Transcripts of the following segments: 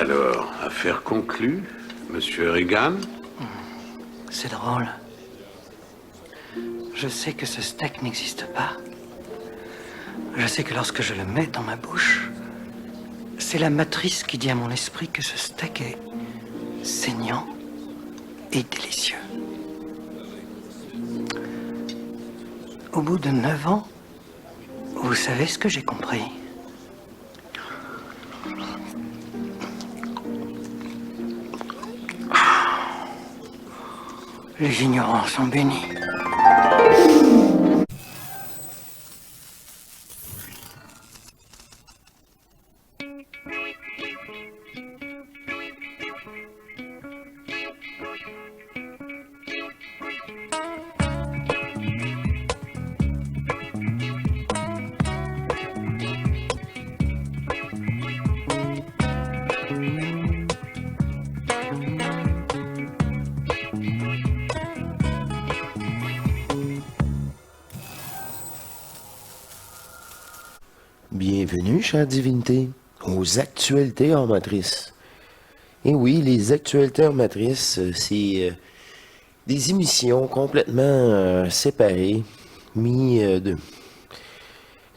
Alors, affaire conclue, Monsieur Reagan? C'est drôle. Je sais que ce steak n'existe pas. Je sais que lorsque je le mets dans ma bouche, c'est la matrice qui dit à mon esprit que ce steak est saignant et délicieux. Au bout de 9 ans, vous savez ce que j'ai compris? Les ignorants sont bénis. Bienvenue, chère divinité, aux actualités hors matrice. Et oui, les actualités hors matrice, c'est des émissions complètement séparées, mis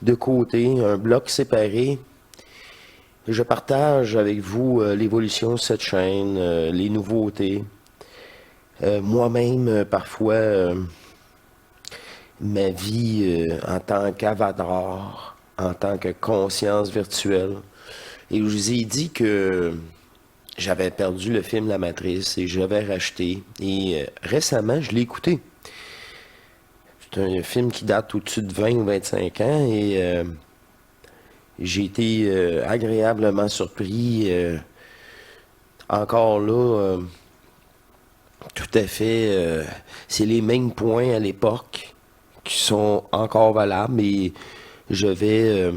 de côté, un bloc séparé. Je partage avec vous l'évolution de cette chaîne, les nouveautés. Moi-même, parfois, ma vie en tant qu'avatar, en tant que conscience virtuelle. Et je vous ai dit que j'avais perdu le film La Matrice et je l'avais racheté. Et récemment, je l'ai écouté. C'est un film qui date au-dessus de 20 ou 25 ans et j'ai été agréablement surpris. Encore là, tout à fait, c'est les mêmes points à l'époque qui sont encore valables et je vais,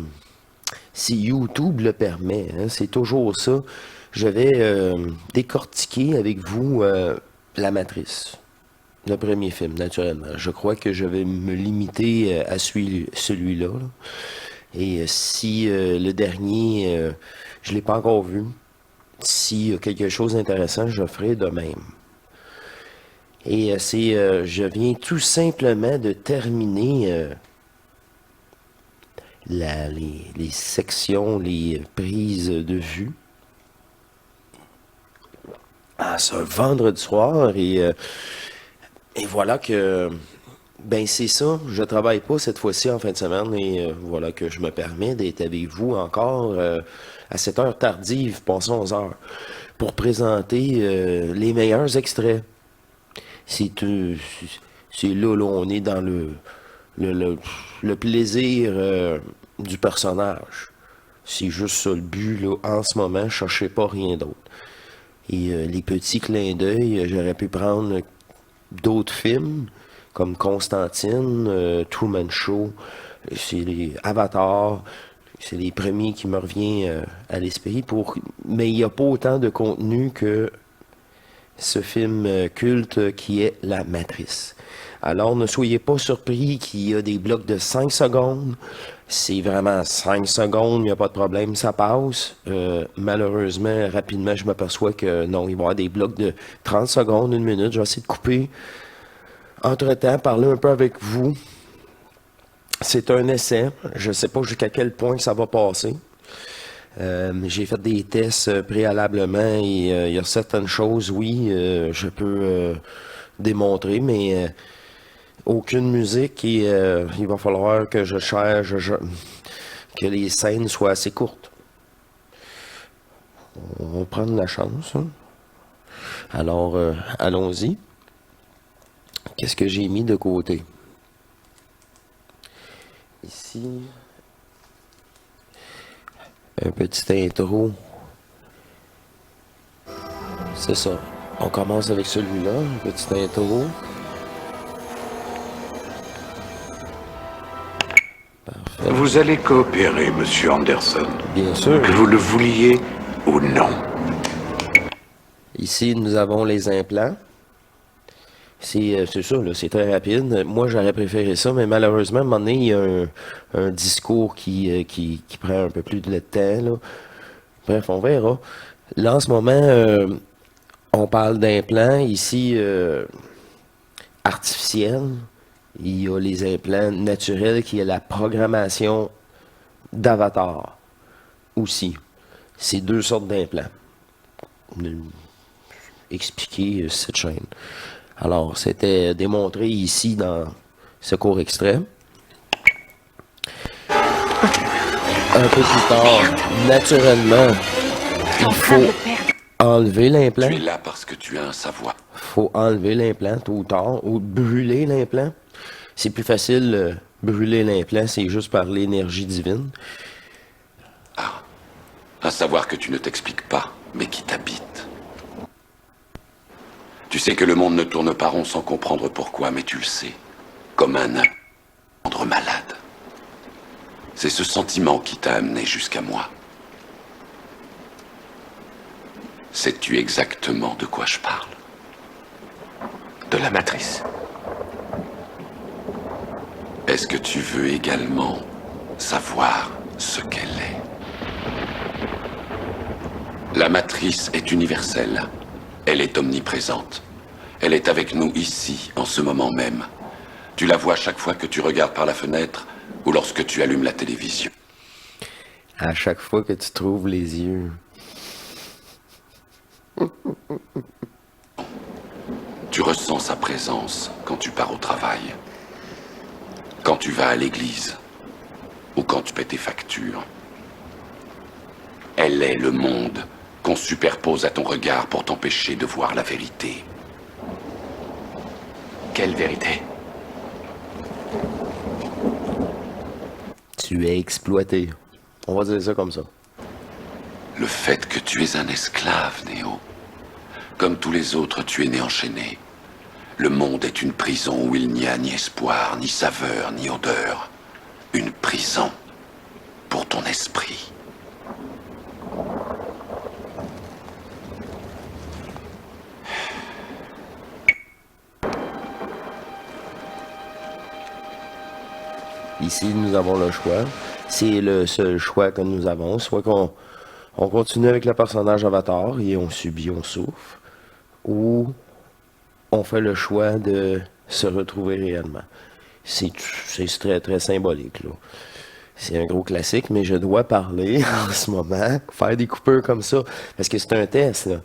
si YouTube le permet, hein, c'est toujours ça, je vais décortiquer avec vous La Matrice, le premier film, naturellement. Je crois que je vais me limiter à celui-là. Là. Et si le dernier, je ne l'ai pas encore vu, s'il y a quelque chose d'intéressant, je ferai de même. Et je viens tout simplement de terminer les sections, les prises de vue à ce vendredi soir et voilà que ben c'est ça, je travaille pas cette fois-ci en fin de semaine et voilà que je me permets d'être avec vous encore à cette heure tardive, passons 11 heures, pour présenter les meilleurs extraits. C'est là, on est dans le plaisir du personnage. C'est juste ça le but, là, en ce moment, je cherchais pas rien d'autre. Et les petits clins d'œil, j'aurais pu prendre d'autres films, comme Constantine, Truman Show, c'est les Avatar, c'est les premiers qui me reviennent à l'esprit, mais il n'y a pas autant de contenu que ce film culte qui est La Matrice. Alors, ne soyez pas surpris qu'il y a des blocs de 5 secondes. C'est vraiment 5 secondes, il n'y a pas de problème, ça passe. Malheureusement, rapidement, je m'aperçois que non, il va y avoir des blocs de 30 secondes, 1 minute. Je vais essayer de couper. Entre-temps, parler un peu avec vous. C'est un essai. Je ne sais pas jusqu'à quel point ça va passer. J'ai fait des tests préalablement et il y a certaines choses, oui, je peux démontrer, mais aucune musique et il va falloir que je cherche que les scènes soient assez courtes. On va prendre la chance. Hein? Alors, allons-y. Qu'est-ce que j'ai mis de côté? Ici, un petit intro. C'est ça. On commence avec celui-là, un petit intro. Parfait. Vous allez coopérer, Monsieur Anderson. Bien sûr. Que vous le vouliez ou non. Ici, nous avons les implants. C'est ça, là, c'est très rapide. Moi, j'aurais préféré ça, mais malheureusement, à un moment donné, il y a un discours qui prend un peu plus de temps. Là. Bref, on verra. Là, en ce moment, on parle d'implants ici artificiels. Il y a les implants naturels qui est la programmation d'avatar aussi. C'est deux sortes d'implants. Expliquer cette chaîne. Alors, c'était démontré ici dans ce court extrait. Un peu plus tard, naturellement, il faut enlever l'implant. Tu es là parce que tu as un savoir. Il faut enlever l'implant tôt ou tard, ou brûler l'implant. C'est plus facile brûler l'implant, c'est juste par l'énergie divine. Un savoir que tu ne t'expliques pas, mais qui t'habite. Tu sais que le monde ne tourne pas rond sans comprendre pourquoi, mais tu le sais. Comme un rendre malade. C'est ce sentiment qui t'a amené jusqu'à moi. Sais-tu exactement de quoi je parle? De la matrice. Est-ce que tu veux également savoir ce qu'elle est? La matrice est universelle. Elle est omniprésente. Elle est avec nous ici, en ce moment même. Tu la vois chaque fois que tu regardes par la fenêtre ou lorsque tu allumes la télévision. À chaque fois que tu trouves les yeux. Tu ressens sa présence quand tu pars au travail, quand tu vas à l'église ou quand tu paies tes factures. Elle est le monde qu'on superpose à ton regard pour t'empêcher de voir la vérité. Quelle vérité? Tu es exploité. On va dire ça comme ça. Le fait que tu es un esclave, Néo. Comme tous les autres, tu es né enchaîné. Le monde est une prison où il n'y a ni espoir, ni saveur, ni odeur. Une prison pour ton esprit. Ici, nous avons le choix. C'est le seul choix que nous avons. Soit on continue avec le personnage Avatar et on subit, on souffre, ou on fait le choix de se retrouver réellement. C'est très, très symbolique, là. C'est un gros classique, mais je dois parler en ce moment, faire des coupures comme ça, parce que c'est un test, là.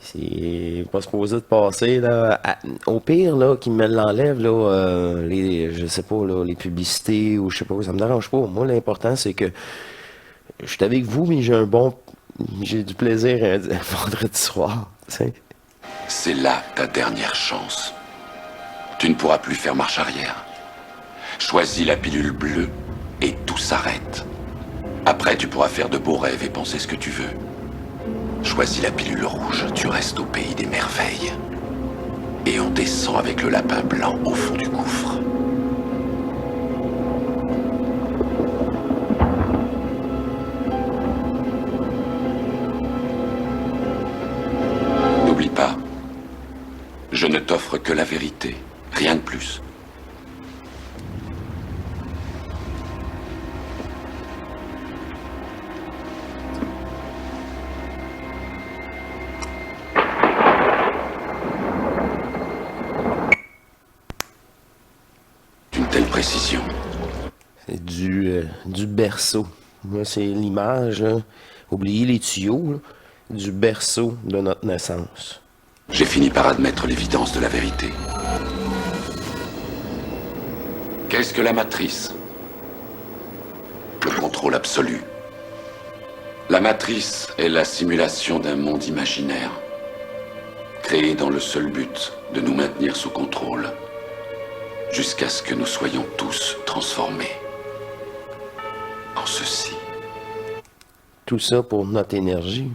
C'est pas supposé de passer, là. Au pire, là, qu'ils me l'enlèvent, là, je sais pas, là, les publicités, ou je sais pas, ça me dérange pas. Moi, l'important, c'est que je suis avec vous, mais j'ai du plaisir un vendredi soir, tu sais. C'est là ta dernière chance. Tu ne pourras plus faire marche arrière. Choisis la pilule bleue et tout s'arrête. Après, tu pourras faire de beaux rêves et penser ce que tu veux. Choisis la pilule rouge, tu restes au pays des merveilles. Et on descend avec le lapin blanc au fond du gouffre. N'oublie pas, je ne t'offre que la vérité, rien de plus. D'une telle précision. C'est du berceau. Moi, c'est l'image, là. Oubliez les tuyaux, là, du berceau de notre naissance. J'ai fini par admettre l'évidence de la vérité. Qu'est-ce que la matrice? Le contrôle absolu. La matrice est la simulation d'un monde imaginaire, créé dans le seul but de nous maintenir sous contrôle, jusqu'à ce que nous soyons tous transformés en ceci. Tout ça pour notre énergie.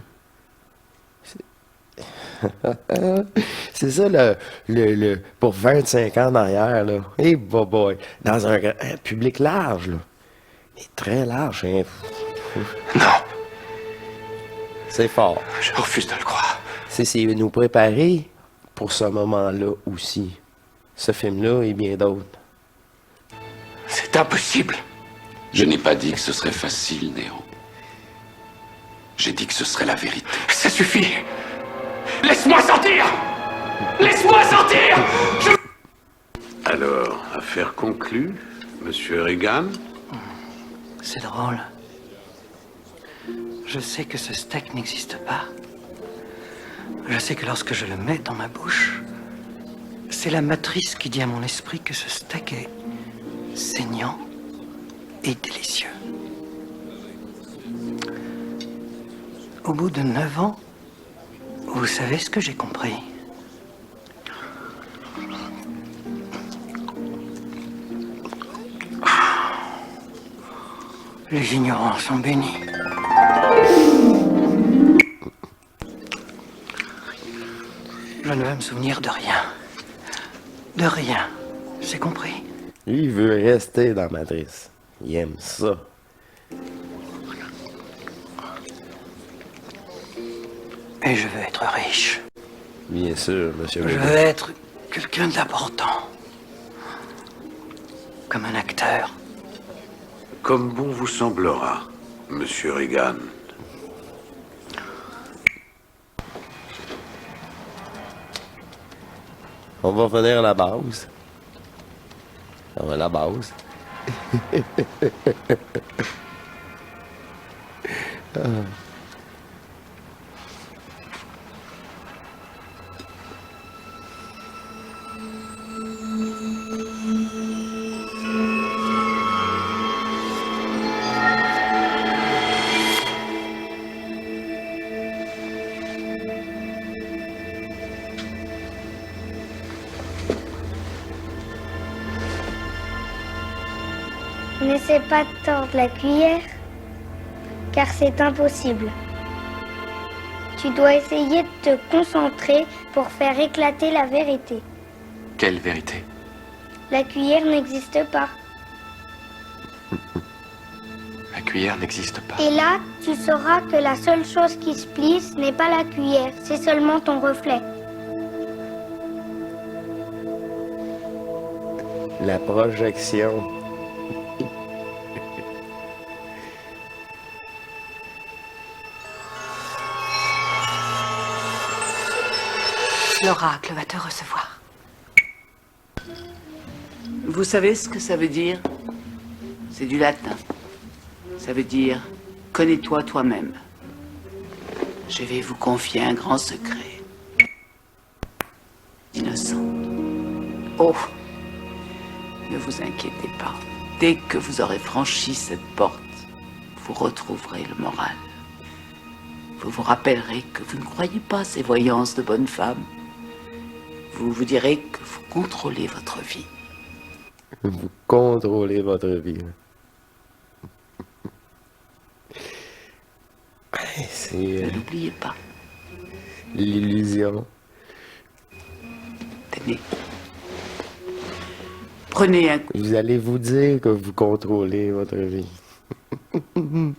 C'est ça pour 25 ans en arrière, là. Hey, boy, dans un public large, là. Mais très large, hein. Non, C'est fort. je refuse de le croire. C'est nous préparer pour ce moment-là aussi. Ce film-là et bien d'autres. C'est impossible. Je n'ai pas dit que ce serait facile, Néo. J'ai dit que ce serait la vérité. Ça suffit. Laisse-moi sortir. Laisse-moi sortir. Alors, affaire conclue, Monsieur Regan? C'est drôle. Je sais que ce steak n'existe pas. Je sais que lorsque je le mets dans ma bouche, c'est la matrice qui dit à mon esprit que ce steak est saignant et délicieux. Au bout de 9 ans, vous savez ce que j'ai compris? Les ignorants sont bénis. Je ne veux me souvenir de rien. De rien. C'est compris? Lui, il veut rester dans Matrice. Il aime ça. Et je veux être riche. Bien sûr, monsieur Je Regan. veux être quelqu'un d'important. Comme un acteur. Comme bon vous semblera, Monsieur Regan. On va revenir à la base. À la base. N'essaie pas de tordre la cuillère, car c'est impossible. Tu dois essayer de te concentrer pour faire éclater la vérité. Quelle vérité? La cuillère n'existe pas. La cuillère n'existe pas. Et là, tu sauras que la seule chose qui se plie, ce n'est pas la cuillère, c'est seulement ton reflet. La projection. L'oracle va te recevoir. Vous savez ce que ça veut dire? C'est du latin. Ça veut dire « Connais-toi toi-même ». Je vais vous confier un grand secret. Innocent. Oh, ne vous inquiétez pas. Dès que vous aurez franchi cette porte, vous retrouverez le moral. Vous vous rappellerez que vous ne croyez pas ces voyances de bonne femme. Vous vous direz que vous contrôlez votre vie. Vous contrôlez votre vie. C'est Ne l'oubliez pas. l'illusion. Tenez. Prenez un coup. Vous allez vous dire que vous contrôlez votre vie. Tu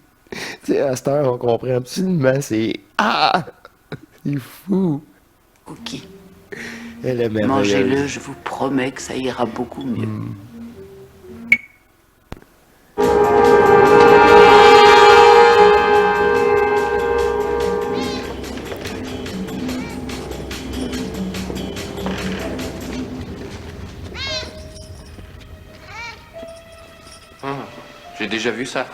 sais, à cette heure, on comprend absolument, c'est... Ah! C'est fou! Cookie. Elle est merveilleuse. Mangez-le, je vous promets que ça ira beaucoup mieux. J'ai déjà vu ça.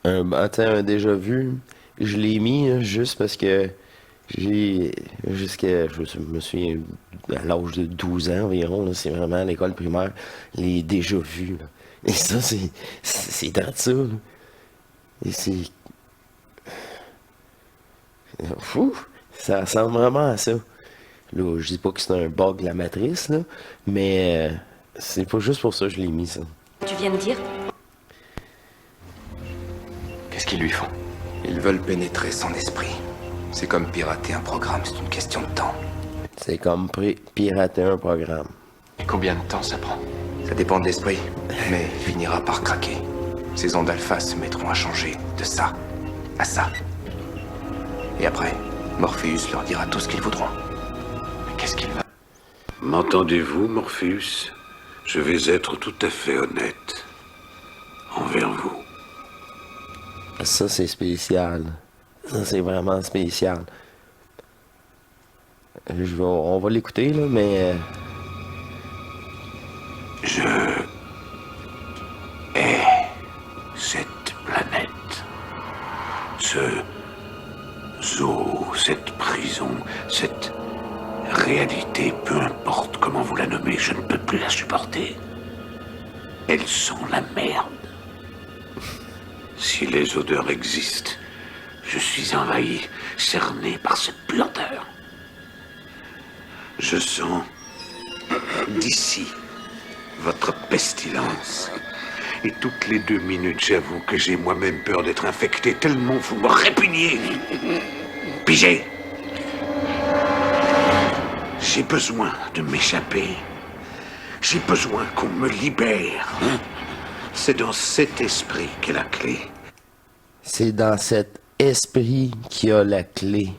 Un déjà vu, je l'ai mis juste parce que je me souviens, à l'âge de 12 ans environ, là, c'est vraiment à l'école primaire, les déjà vus. Là. Et ça, c'est dans ça. Là. Et c'est... Fou! Ça ressemble vraiment à ça. Là, je dis pas que c'est un bug la matrice, là, mais c'est pas juste pour ça que je l'ai mis, ça. Tu viens de dire? Qu'est-ce qu'ils lui font? Ils veulent pénétrer son esprit. C'est comme pirater un programme, c'est une question de temps. C'est comme pirater un programme. Et combien de temps ça prend? Ça dépend de l'esprit, mais il finira par craquer. Ces ondes alpha se mettront à changer de ça à ça. Et après, Morpheus leur dira tout ce qu'ils voudront. Mais qu'est-ce qu'il va... M'entendez-vous, Morpheus? Je vais être tout à fait honnête envers vous. Ça, c'est spécial. Ça, c'est vraiment spécial. On va l'écouter, là, mais... Je hais cette planète. Ce zoo, cette prison, cette réalité, peu importe comment vous la nommez, je ne peux plus la supporter. Elles sont la merde. Si les odeurs existent, je suis envahi, cerné par cette puanteur. Je sens d'ici votre pestilence. Et toutes les 2 minutes, j'avoue que j'ai moi-même peur d'être infecté tellement vous me répugnez. Pigez. J'ai besoin de m'échapper. J'ai besoin qu'on me libère. C'est dans cet esprit qu'est la clé. C'est dans cet esprit qu'il y a la clé.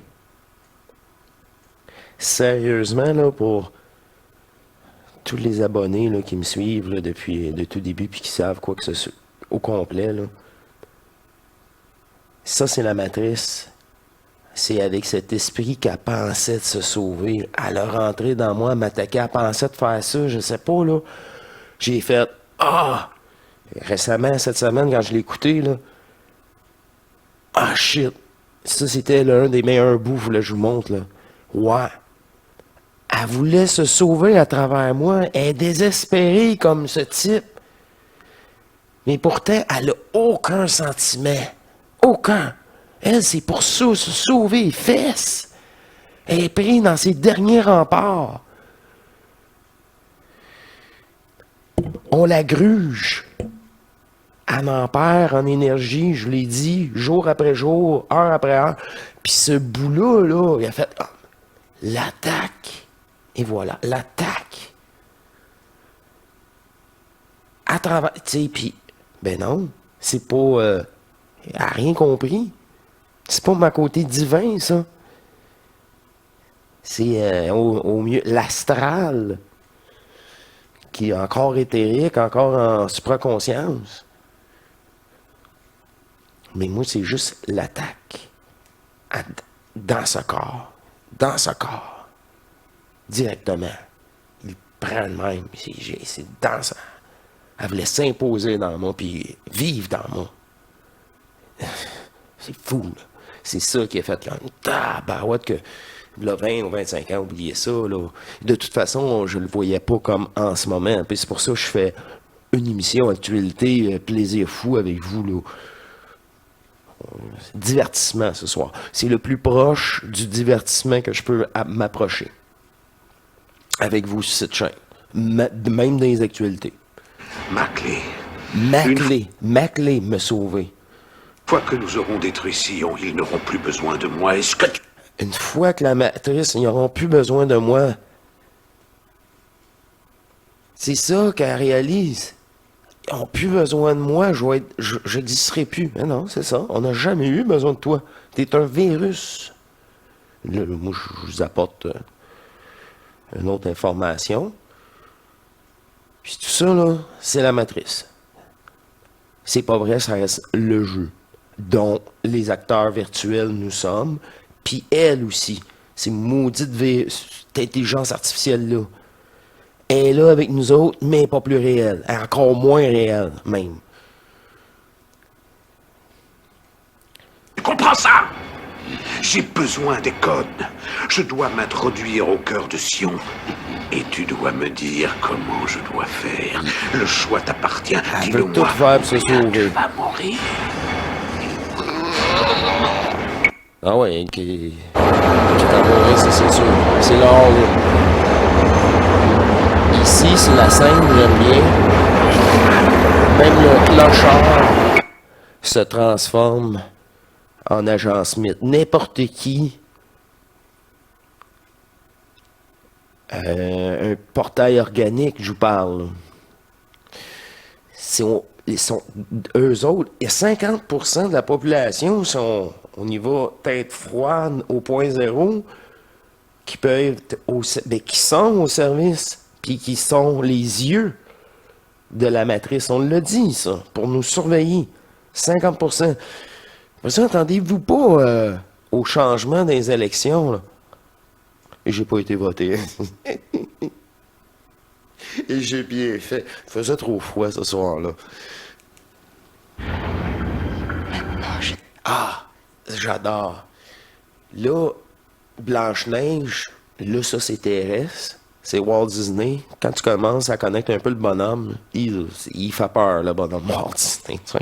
Sérieusement, là, pour tous les abonnés là, qui me suivent là, depuis le tout début puis qui savent quoi que ce soit au complet, là, ça, c'est la matrice. C'est avec cet esprit qu'elle pensait de se sauver. Elle a rentré dans moi, elle m'attaquait, elle pensait de faire ça, je sais pas, là. J'ai fait « Ah! » Récemment, cette semaine, quand je l'ai écouté, là, « Ah, shit! » Ça, c'était l'un des meilleurs bouts, là, je vous montre, là. Ouais. Elle voulait se sauver à travers moi. Elle est désespérée comme ce type. Mais pourtant, elle n'a aucun sentiment. Aucun. Elle, c'est pour ça, se sauver les fesses. Elle est prise dans ses derniers remparts. On la gruge. Elle en perd en énergie, je l'ai dit, jour après jour, heure après heure. Puis ce bout-là, là, il a fait l'attaque. Et voilà, l'attaque. À travers, tu sais, puis, ben non, c'est pas, elle a rien compris. C'est pas ma côté divin, ça. C'est au mieux l'astral, qui est encore éthérique, encore en supraconscience. Mais moi, c'est juste l'attaque. Dans ce corps. Dans ce corps. Directement. Il prend le même. C'est dans ça. Elle voulait s'imposer dans moi, puis vivre dans moi. C'est fou, là. C'est ça qui a fait là. Tabarouette que le 20 ou 25 ans, oubliez ça, là. De toute façon, je le voyais pas comme en ce moment. Puis c'est pour ça que je fais une émission actualité, plaisir fou avec vous, là. Divertissement ce soir. C'est le plus proche du divertissement que je peux m'approcher. Avec vous sur cette chaîne. Même dans les actualités. Ma clé. Ma clé me sauver. Une fois que nous aurons détruit Sion, ils n'auront plus besoin de moi. Est-ce que tu... Une fois que la matrice, ils n'auront plus besoin de moi. C'est ça qu'elle réalise. Ils n'ont plus besoin de moi, je n'existerai plus. Mais non, c'est ça. On n'a jamais eu besoin de toi. Tu es un virus. Là, moi, je vous apporte une autre information. Puis tout ça, là, c'est la matrice. C'est pas vrai, ça reste le jeu dont les acteurs virtuels nous sommes. Puis elle aussi. Ces maudites intelligence artificielle-là. Elle est là avec nous autres, mais pas plus réelle. Elle est encore moins réelle, même. Tu comprends ça? J'ai besoin des codes. Je dois m'introduire au cœur de Sion. Et tu dois me dire comment je dois faire. Le choix t'appartient. Elle veut tout faire pour se sauver. Tu vas mourir. Ah ouais, qui t'a mourir, ça c'est sûr. C'est là. Ici, c'est la scène, j'aime bien. Même le clochard se transforme en agent Smith. N'importe qui. Un portail organique, je vous parle. Eux autres, et 50% de la population sont, on y va tête froide au point zéro, qui peuvent qui sont au service, puis qui sont les yeux de la matrice. On l'a dit, ça, pour nous surveiller. 50%. Mais ça, attendez-vous pas au changement des élections, là? Et j'ai pas été voté. Et j'ai bien fait. Il faisait trop froid ce soir-là. Maintenant, je... Ah, j'adore. Là, Blanche-Neige, là, ça, c'est TRS. C'est Walt Disney. Quand tu commences à connaître un peu le bonhomme, il fait peur, le bonhomme Walt Disney. Tu sais.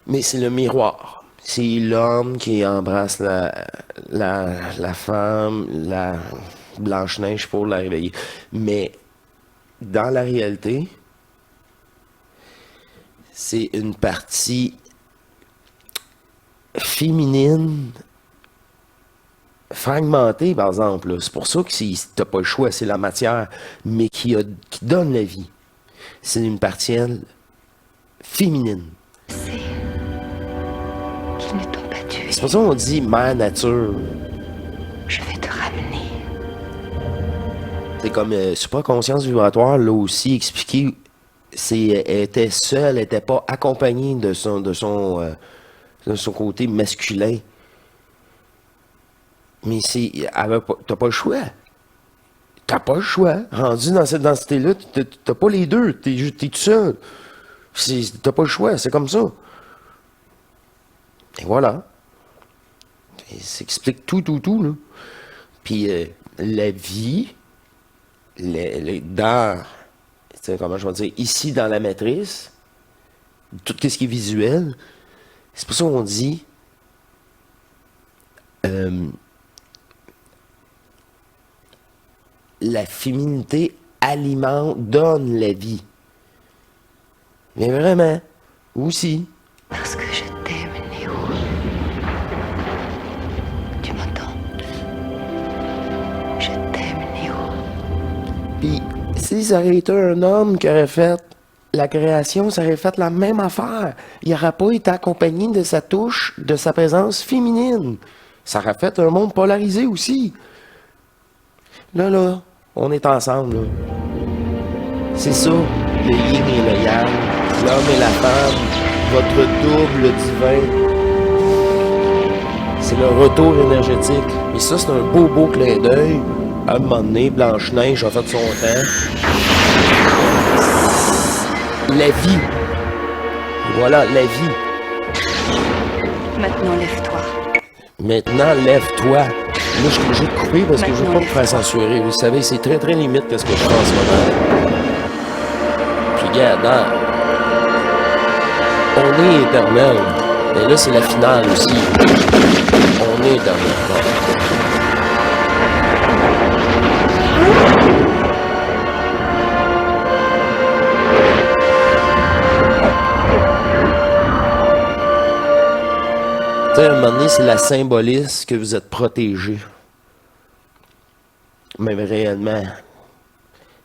Mais c'est le miroir. C'est l'homme qui embrasse la femme, la Blanche-Neige pour la réveiller. Mais dans la réalité, c'est une partie féminine fragmentée, par exemple. Là. C'est pour ça que t'as pas le choix, c'est la matière, mais qui donne la vie. C'est une partie, elle, féminine. qu'ils ne t'ont pas tué. C'est pour ça qu'on dit mère nature. Je vais te ramener. C'est comme supraconscience vibratoire, là aussi expliqué. Elle était seule, elle n'était pas accompagnée de son côté masculin. Mais t'as pas le choix. T'as pas le choix. Rendu dans cette densité-là, t'as pas les deux. T'es tout seul. T'as pas le choix, c'est comme ça. Et voilà. Ça explique tout, là. Puis la vie, comment je vais dire, ici dans la matrice, tout ce qui est visuel, c'est pour ça qu'on dit la féminité donne la vie. Mais vraiment, aussi. Parce que je t'aime, Néo. Tu m'entends? Je t'aime, Néo. Puis, si ça aurait été un homme qui aurait fait la création, ça aurait fait la même affaire. Il n'aurait pas été accompagné de sa touche, de sa présence féminine. Ça aurait fait un monde polarisé aussi. Là, on est ensemble, là. C'est ça, le yin et le yang, l'homme et la femme, votre double divin. C'est le retour énergétique. Et ça, c'est un beau clin d'œil. À un moment donné, Blanche-Neige a fait son temps. La vie. Voilà, la vie. Maintenant, lève-toi. Maintenant, lève-toi. Là, je suis obligé de couper parce que je veux pas me faire censurer. Vous savez, c'est très limite ce que je fais en ce moment. Puis, regarde, on est éternel. Et là, c'est la finale aussi. On est éternel. Bon. Tu sais, à un moment donné, c'est la symbolise que vous êtes protégé. Mais réellement.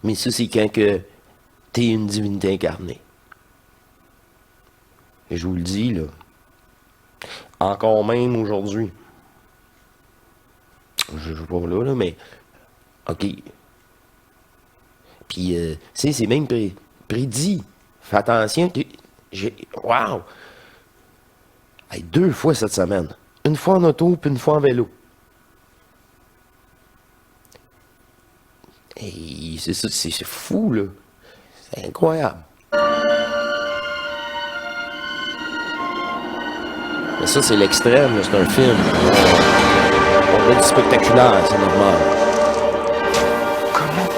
Mais ça, c'est quand que t'es une divinité incarnée. Et je vous le dis, là. Encore même aujourd'hui. Je ne pas là, mais. OK. Puis, c'est même prédit. Fais attention. Wow! Hey, 2 fois cette semaine. Une fois en auto, puis une fois en vélo. Et c'est ça, c'est fou, là. C'est incroyable. Mais ça, c'est l'extrême, là, c'est un film. On veut du spectaculaire, c'est normal. Comment?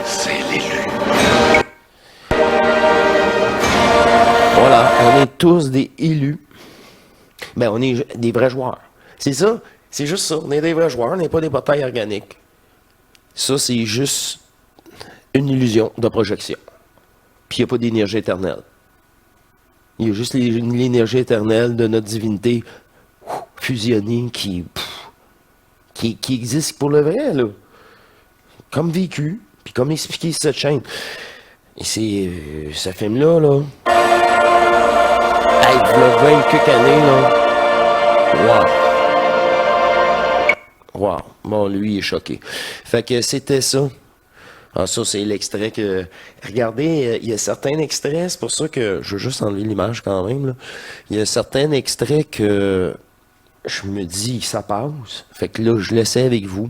C'est l'élu. Voilà, on est tous des élus. Ben, on est des vrais joueurs. C'est ça, c'est juste ça. On est des vrais joueurs, on n'est pas des batailles organiques. Ça, c'est juste une illusion de projection. Puis il n'y a pas d'énergie éternelle. Il y a juste l'énergie éternelle de notre divinité fusionnée qui existe pour le vrai, là. Comme vécu, puis comme expliqué sur cette chaîne. Et c'est ce film-là, là. Hey, il y a 20 quelques années, là. Wow. Wow. Bon, lui, il est choqué. Fait que c'était ça. Ah, ça, c'est l'extrait que... Regardez, il y a certains extraits, c'est pour ça que... Je veux juste enlever l'image quand même, là. Il y a certains extraits que... Je me dis, ça passe. Fait que là, je l'essaie avec vous.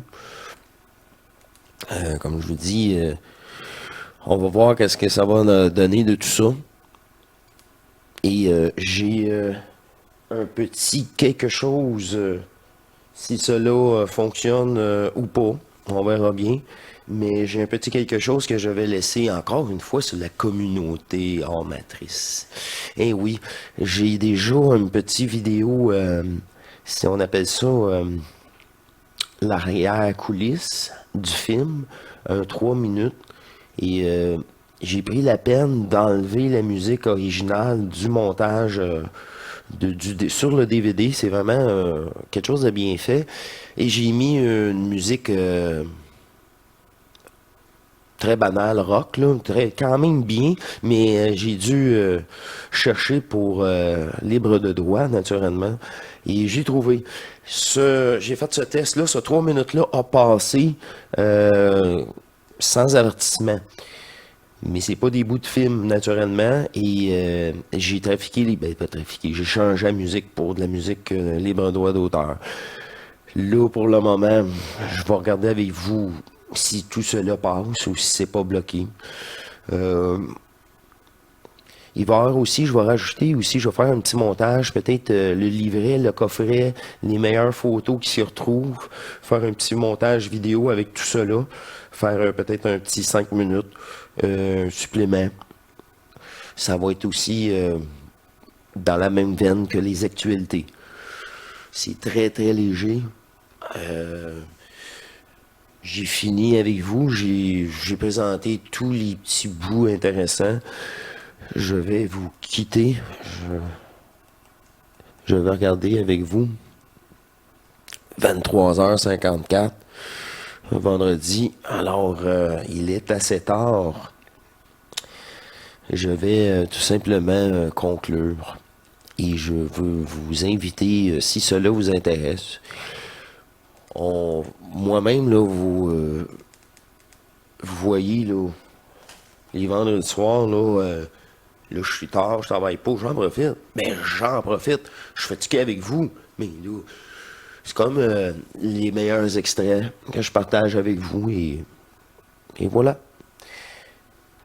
Comme je vous dis, on va voir qu'est-ce que ça va donner de tout ça. Et j'ai un petit quelque chose, si cela fonctionne ou pas, on verra bien. Mais j'ai un petit quelque chose que je vais laisser encore une fois sur la communauté hors matrice. Et oui, j'ai déjà une petite vidéo, si on appelle ça l'arrière-coulisse du film, 3 minutes. Et j'ai pris la peine d'enlever la musique originale du montage sur le DVD. C'est vraiment quelque chose de bien fait. Et j'ai mis une musique très banale, rock, là, quand même bien, mais j'ai dû chercher pour libre de droit, naturellement. Et j'ai trouvé. J'ai fait ce test-là, ce 3 minutes-là a passé sans avertissement. Mais c'est pas des bouts de film, naturellement. Et j'ai trafiqué, pas trafiqué, j'ai changé la musique pour de la musique libre droit d'auteur. Là, pour le moment, je vais regarder avec vous si tout cela passe ou si c'est pas bloqué. Il va y avoir aussi, je vais rajouter aussi, je vais faire un petit montage, peut-être le livret, le coffret, les meilleures photos qui s'y retrouvent, faire un petit montage vidéo avec tout cela, faire peut-être un petit 5 minutes supplément. Ça va être aussi dans la même veine que les actualités. C'est très très léger. J'ai fini avec vous, j'ai présenté tous les petits bouts intéressants. Je vais vous quitter. Je vais regarder avec vous. 23h54. Vendredi. Alors, il est assez tard. Je vais tout simplement conclure. Et je veux vous inviter, si cela vous intéresse. Moi-même, là, vous voyez, là, les vendredis soirs, là, là, je suis tard, je travaille pas, j'en profite. Ben, j'en profite. Je suis fatigué avec vous. Mais là, c'est comme les meilleurs extraits que je partage avec vous. Et voilà.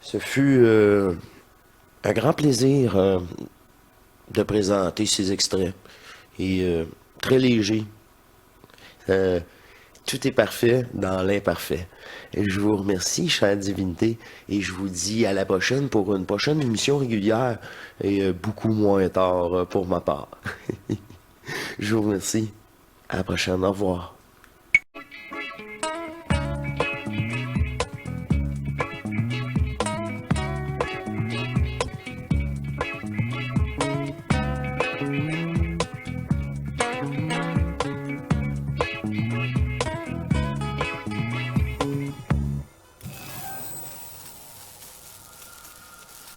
Ce fut un grand plaisir de présenter ces extraits. Et très léger. Tout est parfait dans l'imparfait. Et je vous remercie, chère divinité, et je vous dis à la prochaine pour une prochaine émission régulière et beaucoup moins tard pour ma part. Je vous remercie. À la prochaine. Au revoir.